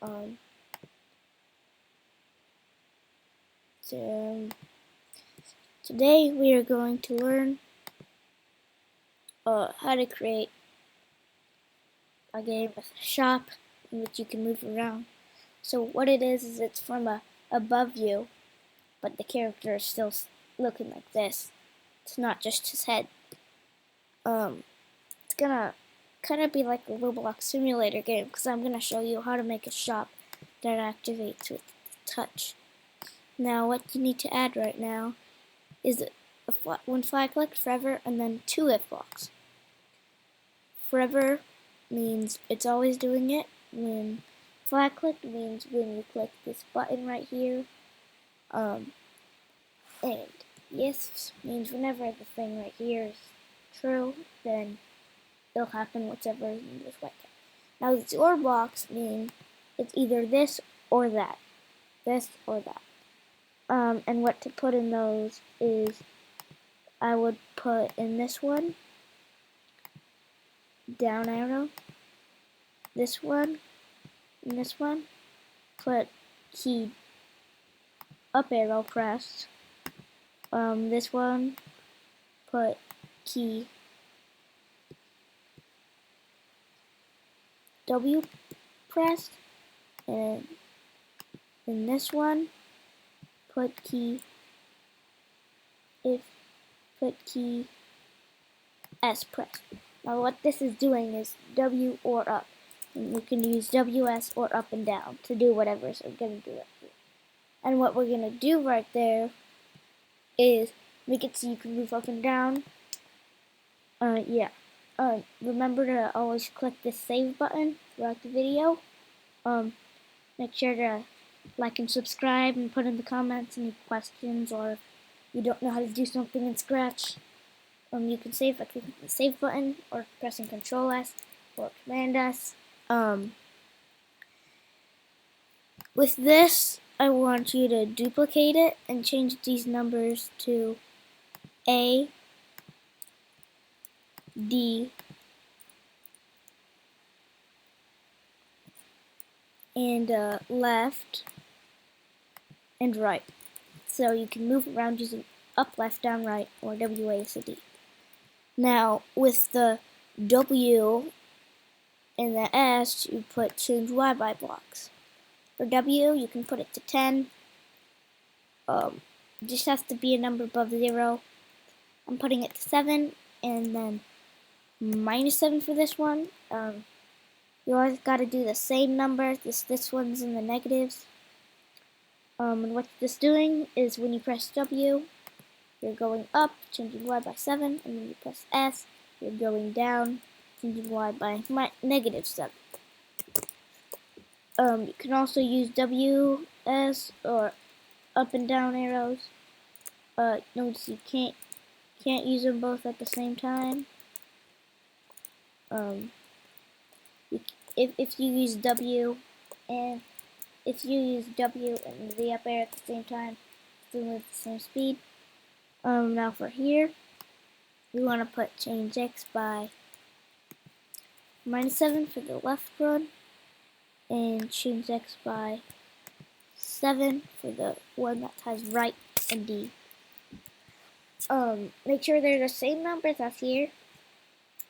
Um, so today we are going to learn how to create a game with a shop in which you can move around. So what it is it's from a above view, but the character is still looking like this. It's not just his head. It's gonna kind of be like a Roblox simulator game because I'm gonna show you how to make a shop that activates with touch. Now what you need to add right now is one flag click forever and then 2 if blocks. Forever means it's always doing it. When flag clicked means when you click this button right here. And yes means whenever the thing right here is true, then it'll happen whichever is in this white text. Now these OR blocks mean it's either this or that. This or that. And what to put in those is I would put in this one down arrow, this one, and this one, put key up arrow pressed, this one, put key W pressed, and in this one, put key S pressed. Now what this is doing is W or up. And you can use WS or up and down to do whatever so we're going to do it here. And what we're going to do right there is make it so you can move up and down. Remember to always click this save button throughout the video. Make sure to like and subscribe and put in the comments any questions, or if you don't know how to do something in Scratch. You can save by clicking the save button or pressing Control S or Command S. With this, I want you to duplicate it and change these numbers to A, D, and left and right. So you can move around using up, left, down, right, or WASD. Now, with the W and the S, you put change Y by blocks. For W, you can put it to 10. Just has to be a number above 0. I'm putting it to 7, and then -7 for this one. You always got to do the same number. This one's in the negatives. And what this doing is when you press W, you're going up, changing Y by 7, and when you press S, you're going down, changing Y by -7. You can also use WS or up and down arrows. Notice you can't use them both at the same time. If you use W and the up arrow at the same time, still move the same speed. Now for here, we want to put change X by -7 for the left one, and change X by 7 for the one that has right and D. Make sure they're the same numbers as here.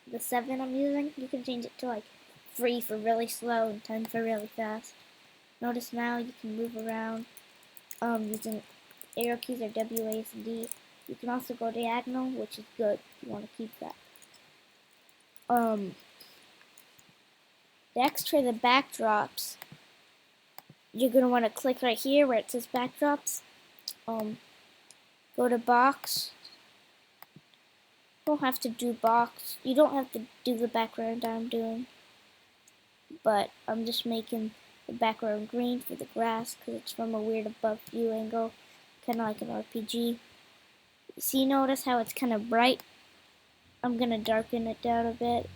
The 7 I'm using, you can change it to like 3 for really slow and 10 for really fast. Notice now you can move around using arrow keys or W, A, and D. You can also go diagonal, which is good if you want to keep that. Next, for the backdrops, you're going to want to click right here where it says backdrops. Go to box. You don't have to do box. You don't have to do the background I'm doing. But I'm just making the background green for the grass because it's from a weird above view angle, kind of like an RPG. See, notice how it's kind of bright? I'm going to darken it down a bit.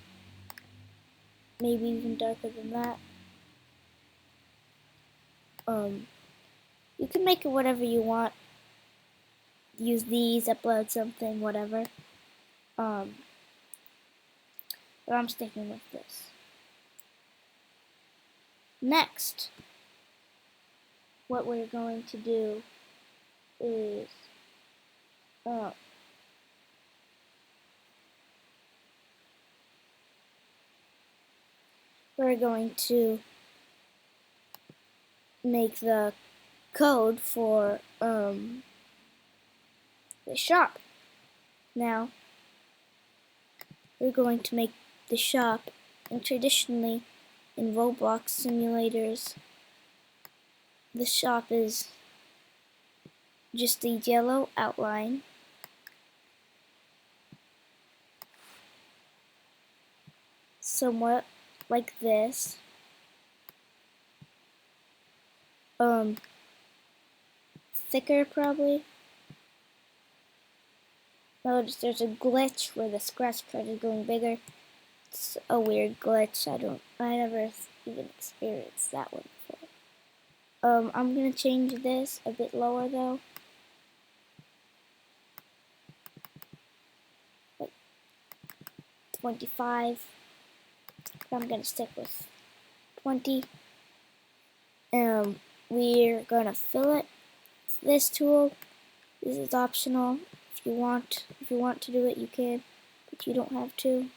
Maybe even darker than that. You can make it whatever you want. Use these, upload something, whatever. But I'm sticking with this. Next, what we're going to do is uh, we're going to make the code for the shop. Now we're going to make the shop, and traditionally in Roblox simulators the shop is just a yellow outline somewhat like this. Thicker probably. Notice there's a glitch where the scratch card is going bigger. It's a weird glitch. I never even experienced that one before. I'm gonna change this a bit lower though. Like 25. I'm gonna stick with 20. We're gonna fill it. This tool, this is optional. If you want to do it, you can, but you don't have to.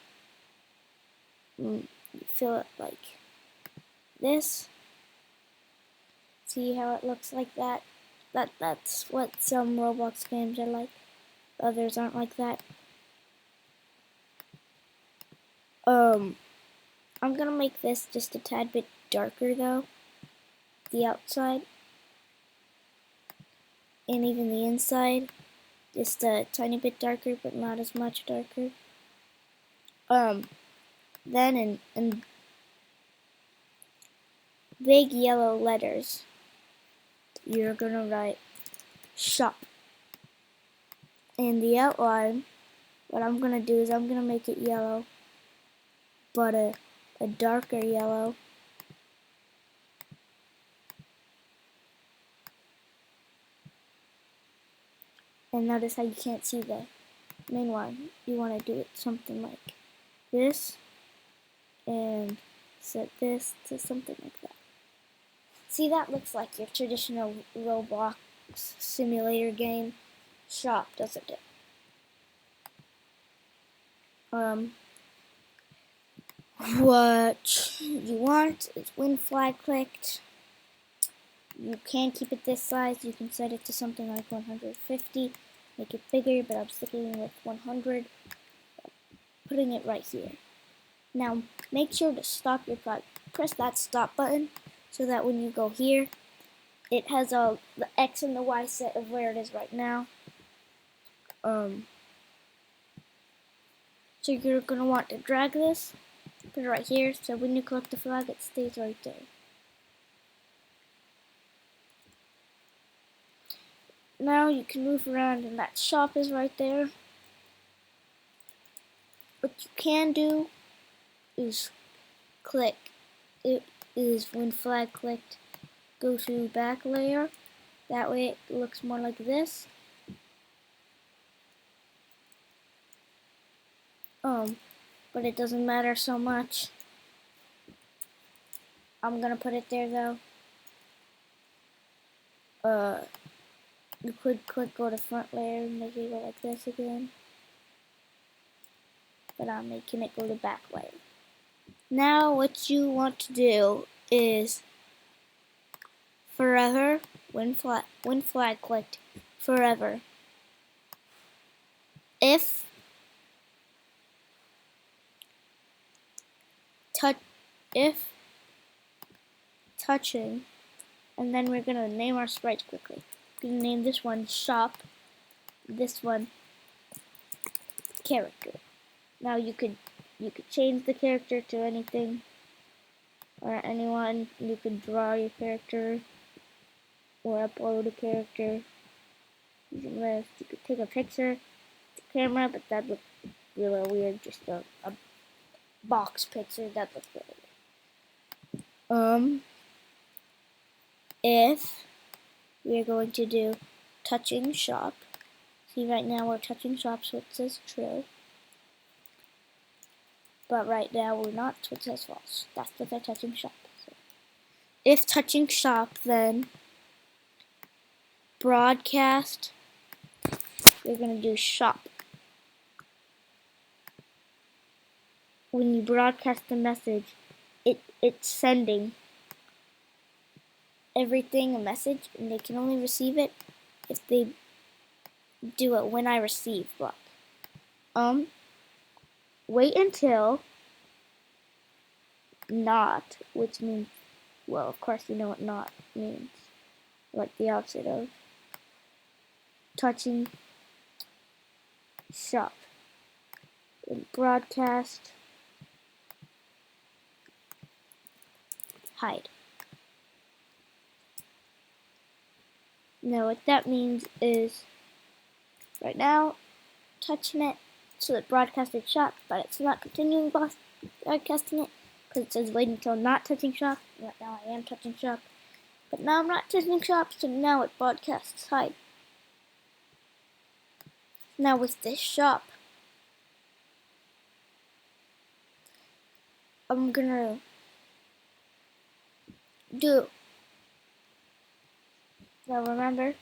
You fill it like this. See how it looks like that? That's what some Roblox games are like. Others aren't like that. I'm gonna make this just a tad bit darker though. The outside and even the inside, just a tiny bit darker, but not as much darker. Then in big yellow letters, you're gonna write shop. And the outline, what I'm gonna do is I'm gonna make it yellow, but a darker yellow. And notice how you can't see the main one. You want to do it something like this, and set this to something like that. See, that looks like your traditional Roblox simulator game shop, doesn't it? What you want is when flag clicked. You can keep it this size. You can set it to something like 150, make it bigger, but I'm sticking with 100. Putting it right here. Now, make sure to stop your project. Press that stop button so that when you go here, it has the X and the Y set of where it is right now. So you're going to want to drag this, put it right here, so when you click the flag, it stays right there. Now you can move around and that shop is right there. What you can do is click, it is when flag clicked, go to back layer. That way it looks more like this. But it doesn't matter so much. I'm gonna put it there though. You could click go to front layer and make it go like this again. But I'm making it go to back layer. Now what you want to do is forever, when flag clicked, forever. If touching, and then we're gonna name our sprites quickly. We're gonna name this one shop, this one character. Now you could change the character to anything or anyone. You could draw your character or upload a character using this. You could take a picture with the camera, but that looked really weird. Just a box picture, that looked really weird. If we're going to do touching shop, see right now we're touching shop, so it says true. But right now we're not, so it says false. That's what they're touching shop. So if touching shop, then broadcast, you're going to do shop. When you broadcast the message, it's sending everything a message, and they can only receive it if they do it when I receive block. Wait until not, which means, well, of course you know what not means, like the opposite of touching shop. In broadcast, hide. Now what that means is, right now, touching it so it broadcasted shop, but it's not continuing broadcasting it because it says wait until not touching shop. Right now I am touching shop, but now I'm not touching shop, so now it broadcasts hide. Now with this shop, I'm gonna do. Now remember,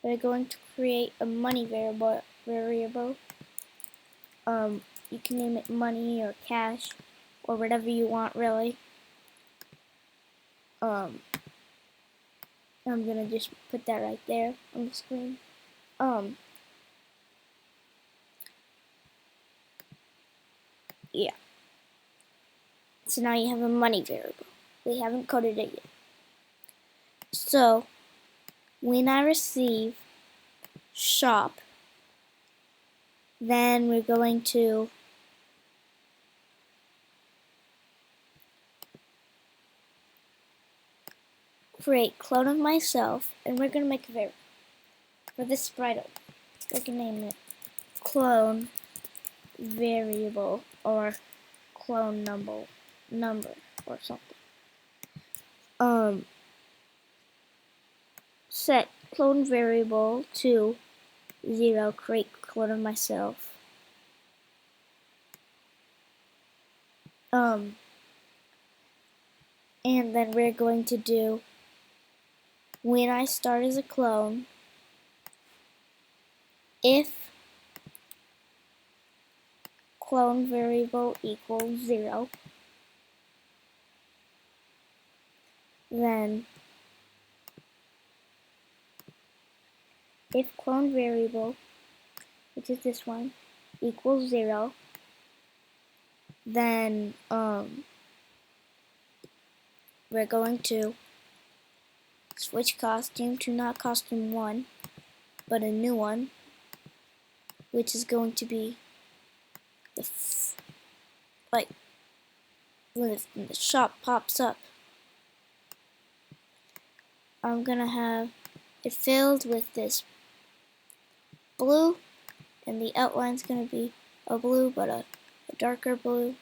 we're going to create a money variable. You can name it money or cash or whatever you want, really. I'm gonna just put that right there on the screen. Yeah. So now you have a money variable. We haven't coded it yet. So when I receive shop, then we're going to create clone of myself, and we're going to make a variable for this sprite. We can name it clone variable or clone number or something. Set clone variable to 0, create clone of myself. And then we're going to do, when I start as a clone, if clone variable equals 0, then if clone variable, which is this one, equals 0, then we're going to switch costume to not costume 1, but a new one, which is going to be like when the shop pops up. I'm gonna have it filled with this blue, and the outline's gonna be a blue, but a darker blue.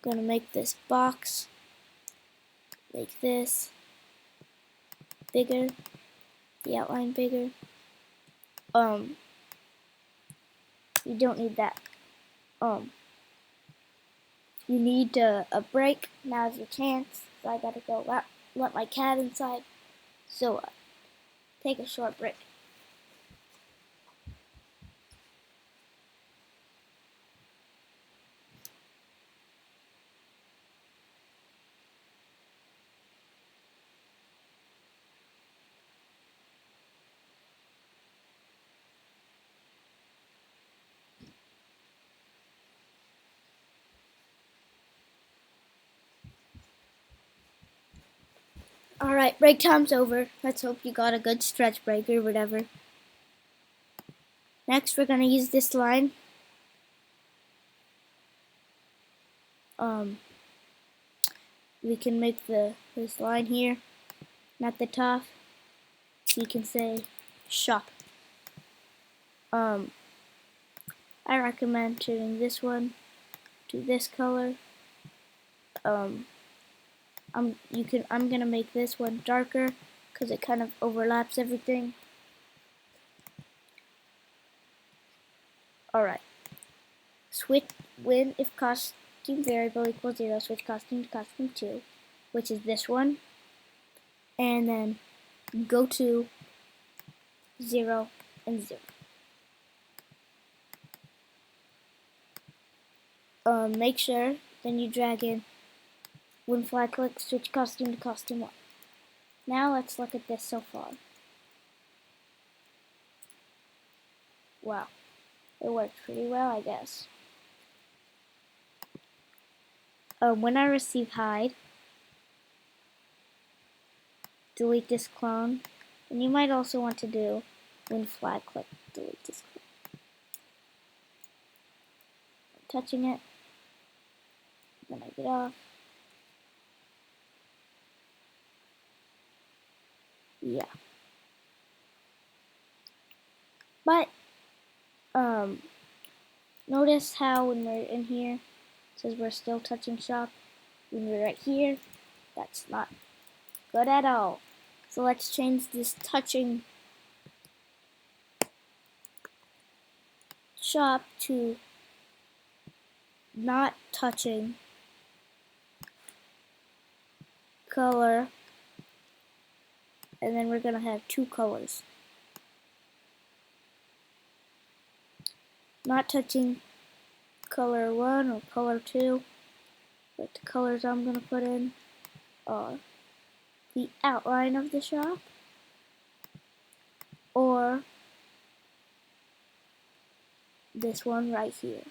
Gonna make this box like this, bigger, the outline bigger. You don't need that. You need a break. Now's your chance. So I gotta go let my cat inside. So take a short break. Alright, break time's over. Let's hope you got a good stretch break or whatever. Next, we're gonna use this line. We can make this line here, not the top. We can say shop. I recommend changing this one to this color. I'm gonna make this one darker because it kind of overlaps everything. Alright. Switch when if costume variable equals 0, switch costume to costume 2. which is this one, and then go to 0 and 0. Make sure then you drag in when flag click, switch costume to costume 1. Now let's look at this so far. Wow, it worked pretty well, I guess. When I receive hide, delete this clone, and you might also want to do when flag click, delete this clone. I'm touching it, then I get off. Yeah. But notice how when we're in here, it says we're still touching shop. When we're right here, that's not good at all. So let's change this touching shop to not touching color, and then we're gonna have 2 colors. Not touching color 1 or color 2, but the colors I'm gonna put in are the outline of the shop or this one right here.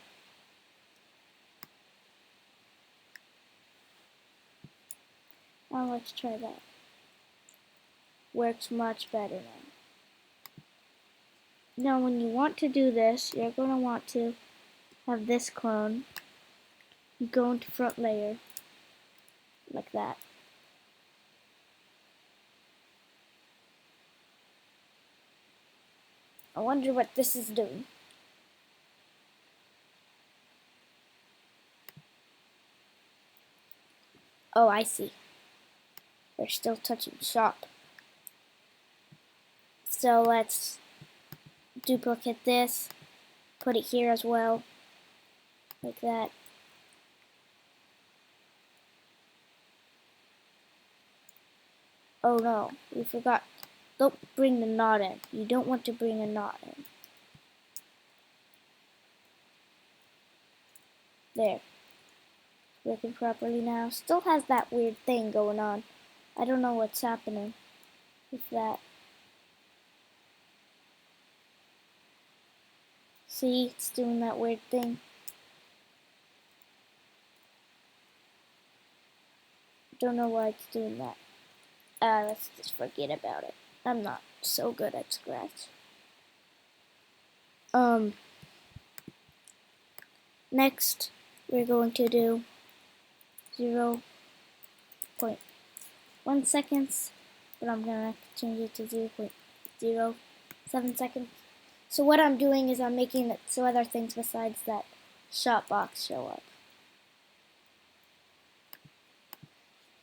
Now let's try that. Works much better now. Now when you want to do this, you're going to want to have this clone. You go into front layer, like that. I wonder what this is doing. Oh, I see. We're still touching shop. So let's duplicate this, put it here as well, like that. Oh no, we forgot. Don't bring the knot in. You don't want to bring a knot in. There. Working properly now. Still has that weird thing going on. I don't know what's happening with that. See, it's doing that weird thing. Don't know why it's doing that. Let's just forget about it. I'm not so good at Scratch. Next, we're going to do 0.1 seconds, but I'm gonna change it to 0.07 seconds. So what I'm doing is I'm making it so other things besides that shop box show up.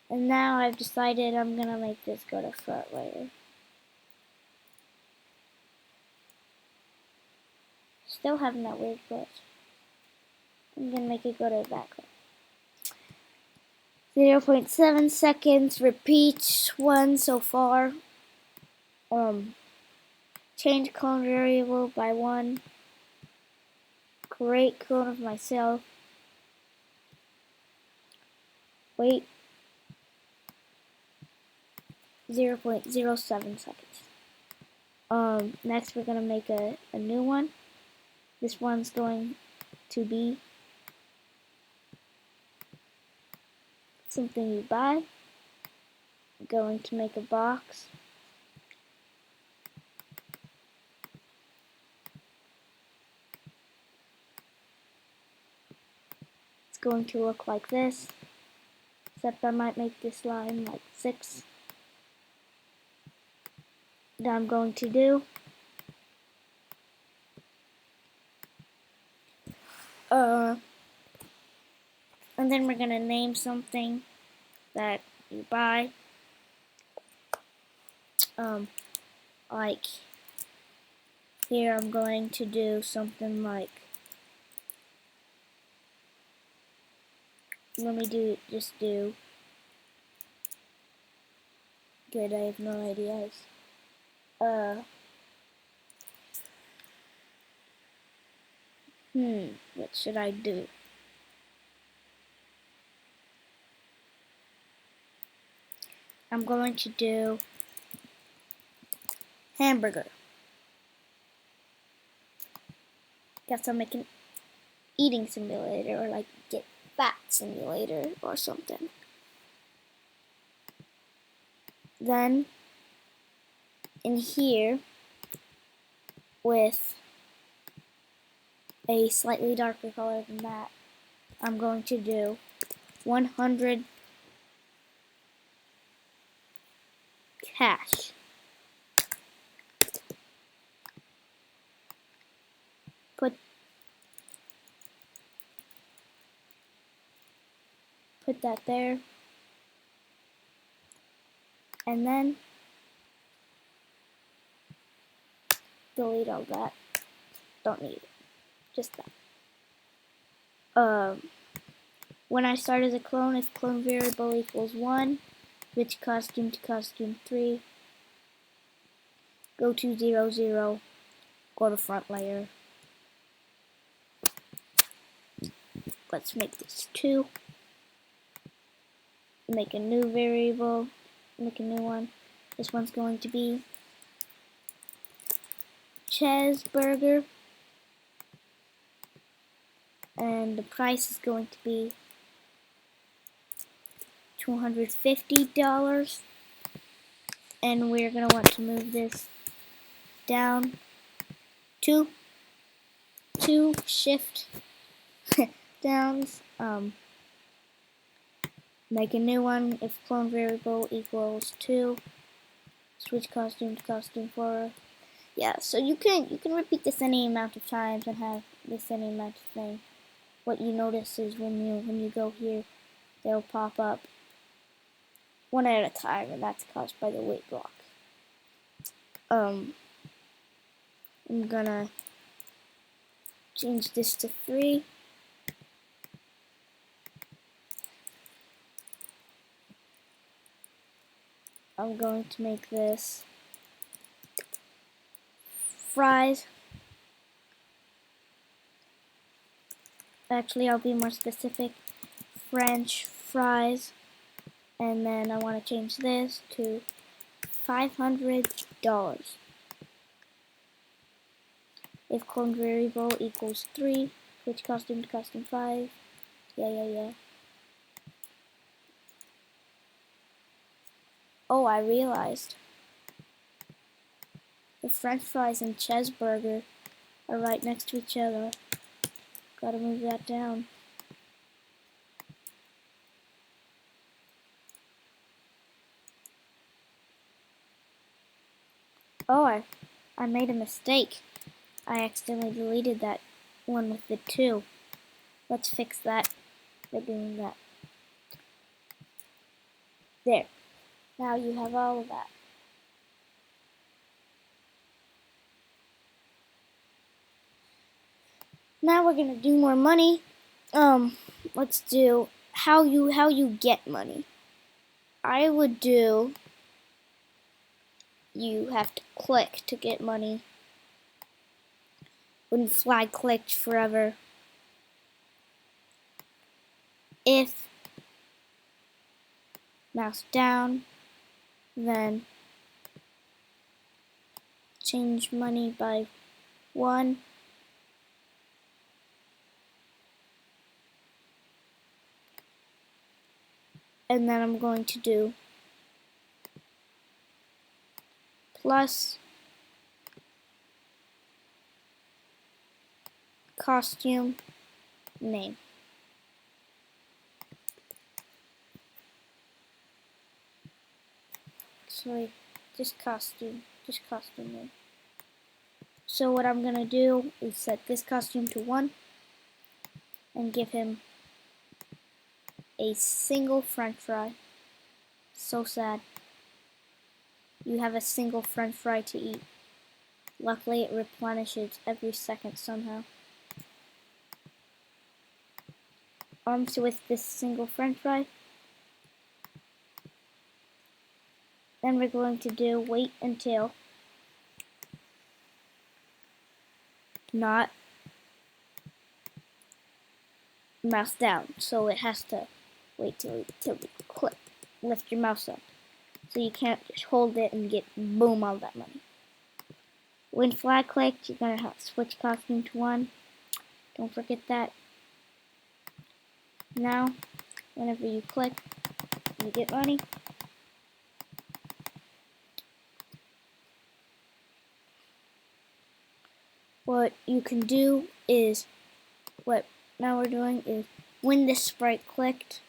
And now I've decided I'm gonna make this go to front layer. Still having that weird glitch. I'm gonna make it go to back layer. 0.7 seconds, repeat 1 so far. Change clone variable by 1. Create clone of myself. Wait. 0.07 seconds. Next we're gonna make a new one. This one's going to be something you buy. I'm going to make a box. It's going to look like this, except I might make this line like 6. That I'm going to do. And then we're gonna name something that you buy. Like here I'm going to do something like, let me just do good. I have no ideas. What should I do? I'm going to do hamburger. Guess I'll make an eating simulator, or like get fat simulator or something. Then in here with a slightly darker color than that, I'm going to do 100 cash. Put that there, and then delete all that. Don't need it. Just that. When I start as a clone, if clone variable equals 1, switch costume to costume 3, go to 0, 0, go to front layer. Let's make this 2. Make a new variable, make a new one. This one's going to be cheeseburger, and the price is going to be $250, and we're going to want to move this down to 2 shift downs. Make a new one if clone variable equals 2, switch costume to costume 4. Yeah, so you can repeat this any amount of times and have this any amount of thing. What you notice is when you go here, they'll pop up one at a time, and that's caused by the weight block. I'm gonna change this to 3. I'm going to make this fries. Actually, I'll be more specific. French fries. And then I want to change this to $500. If clone variable equals 3, switch costume to costume 5. Yeah. Oh, I realized. The French fries and cheeseburger are right next to each other. Gotta move that down. Oh, I made a mistake. I accidentally deleted that one with the 2. Let's fix that by doing that. There. Now you have all of that. Now we're gonna do more money. Let's do how you get money. I would do, you have to click to get money. When flag clicked forever. If mouse down, then change money by 1. And then I'm going to do plus costume name. Sorry, just costume name. So what I'm gonna do is set this costume to 1 and give him a single French fry. So sad. You have a single French fry to eat. Luckily, it replenishes every second somehow. So with this single French fry, Then we're going to do wait until, not mouse down. So it has to wait till you click, lift your mouse up. So you can't just hold it and get boom all that money. When flag clicked, you're gonna have to switch costume to 1. Don't forget that. Now, whenever you click, you get money. What you can do is, what now we're doing is, when this sprite clicked,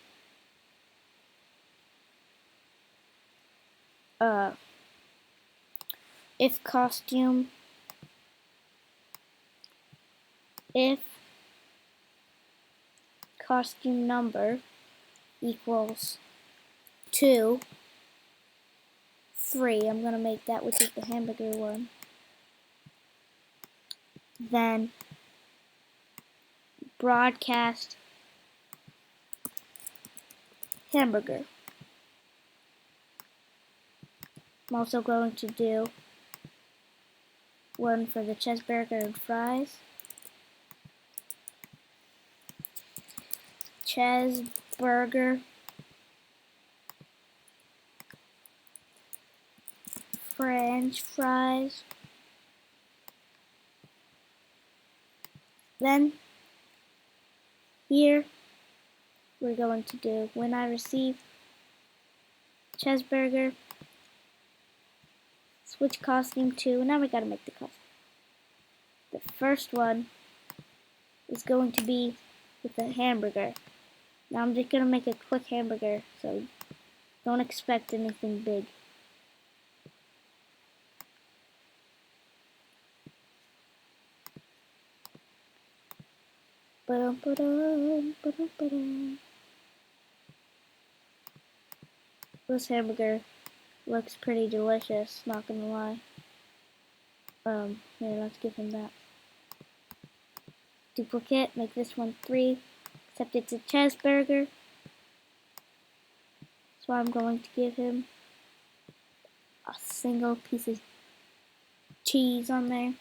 if costume number equals 2, 3, I'm gonna make that, which is the hamburger one, then broadcast hamburger. I'm also going to do one for the cheeseburger and fries. Cheeseburger, French fries. Then here we're going to do when I receive cheeseburger, switch costume to, now we gotta make the costume. The first one is going to be with the hamburger. Now I'm just gonna make a quick hamburger, so don't expect anything big. This hamburger looks pretty delicious, not gonna lie. Here, let's give him that. Duplicate, make this one 3, except it's a cheeseburger. So I'm going to give him a single piece of cheese on there.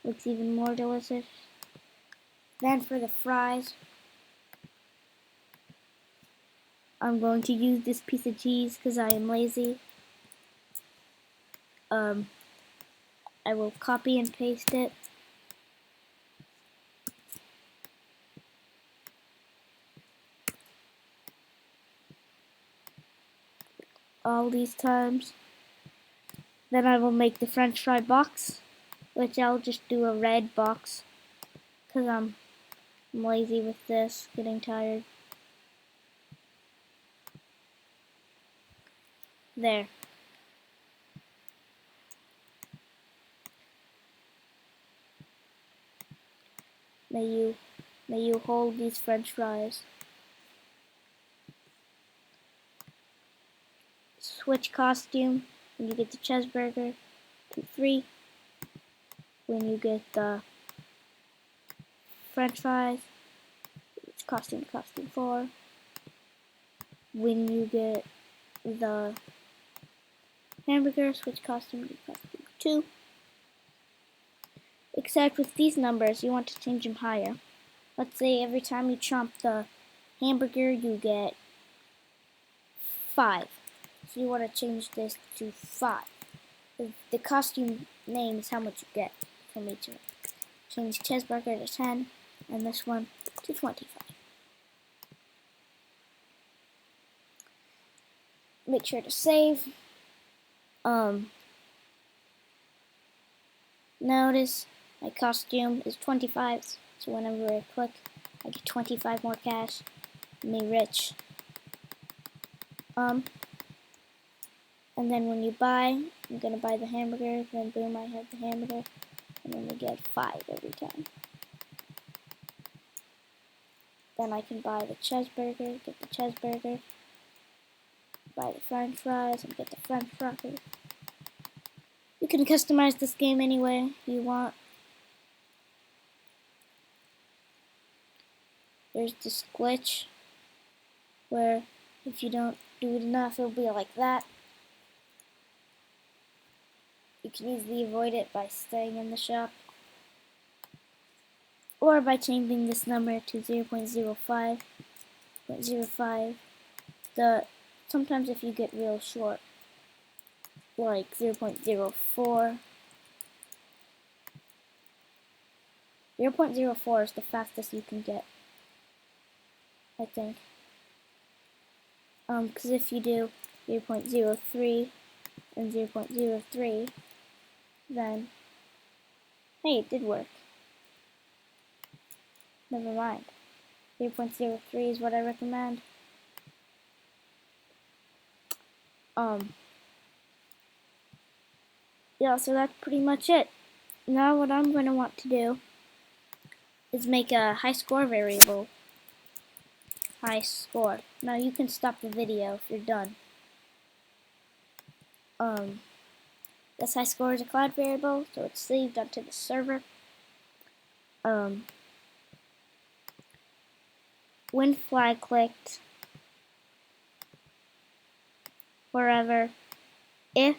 Looks even more delicious. Then for the fries, I'm going to use this piece of cheese because I am lazy. I will copy and paste it. All these times. Then I will make the French fry box, which I'll just do a red box because I'm lazy with this, getting tired. There. May you hold these French fries. Switch costume when you get the cheeseburger to 3. When you get the French fries, it's costume 4. When you get the hamburger, switch costume to costume 2. Except with these numbers, you want to change them higher. Let's say every time you chomp the hamburger, you get 5. So you want to change this to 5. The costume name is how much you get from each of them. Change cheeseburger to 10, and this one to 25. Make sure to save. Notice my costume is 25, so whenever I click, I get 25 more cash. Me rich. And then when you buy, I'm gonna buy the hamburger, then boom, I have the hamburger, and then we get 5 every time. Then I can buy the cheeseburger, get the cheeseburger, buy the French fries, and get the French fries. You can customize this game any way you want. There's this glitch where if you don't do it enough, it'll be like that. can easily avoid it by staying in the shop, or by changing this number to 0.05. Sometimes if you get real short, like 0.04, 0.04 is the fastest you can get, I think. Because if you do 0.03 and 0.03, then, hey, it did work. Never mind. 0.03 is what I recommend. Yeah, so that's pretty much it. Now what I'm going to want to do is make a high score variable. High score. Now you can stop the video if you're done. This high score is a cloud variable, so it's saved onto the server. When flag clicked, wherever, if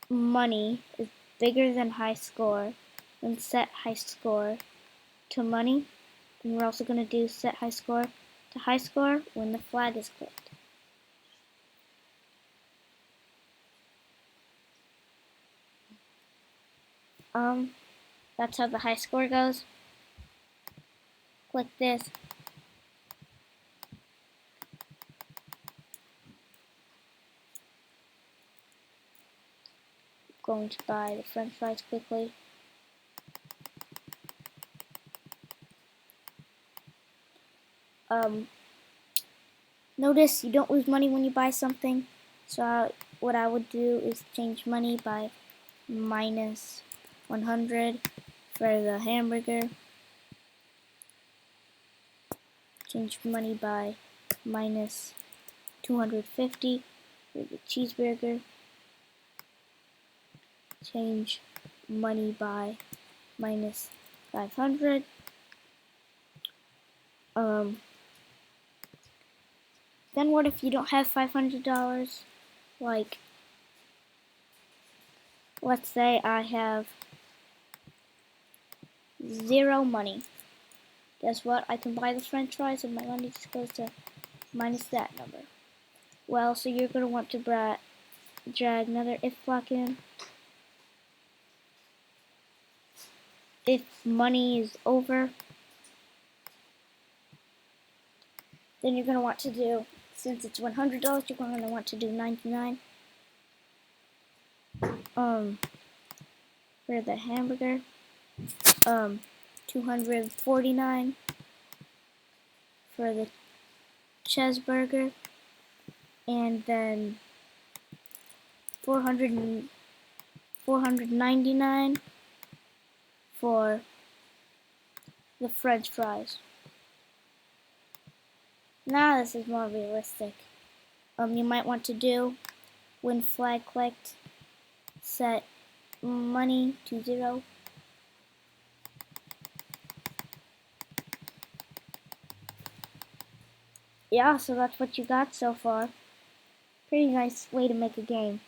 money is bigger than high score, then set high score to money. And we're also going to do set high score to high score when the flag is clicked. That's how the high score goes. Click this. Going to buy the french fries quickly. Notice you don't lose money when you buy something, so what I would do is change money by minus 100 for the hamburger, change money by minus 250 for the cheeseburger, change money by minus 500. Then what if you don't have $500? Like, let's say I have 0 money. Guess what? I can buy the french fries and my money just goes to minus that number. Well, so you're going to want to drag another if block in. If money is over, then you're going to want to do, since it's $100, you're going to want to do 99. For the hamburger, 249 for the cheeseburger, and then 499 for the french fries. Now this is more realistic. You might want to do, when flag clicked, set money to 0. Yeah, so that's what you got so far. Pretty nice way to make a game.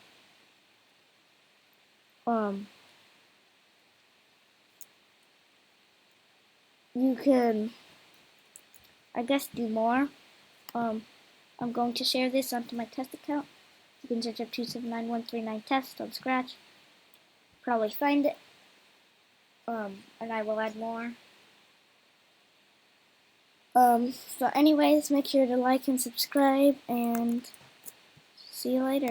You can, I guess, do more. I'm going to share this onto my test account. You can search up 279139test on Scratch. Probably find it. And I will add more. So anyways, make sure to like and subscribe, and see you later.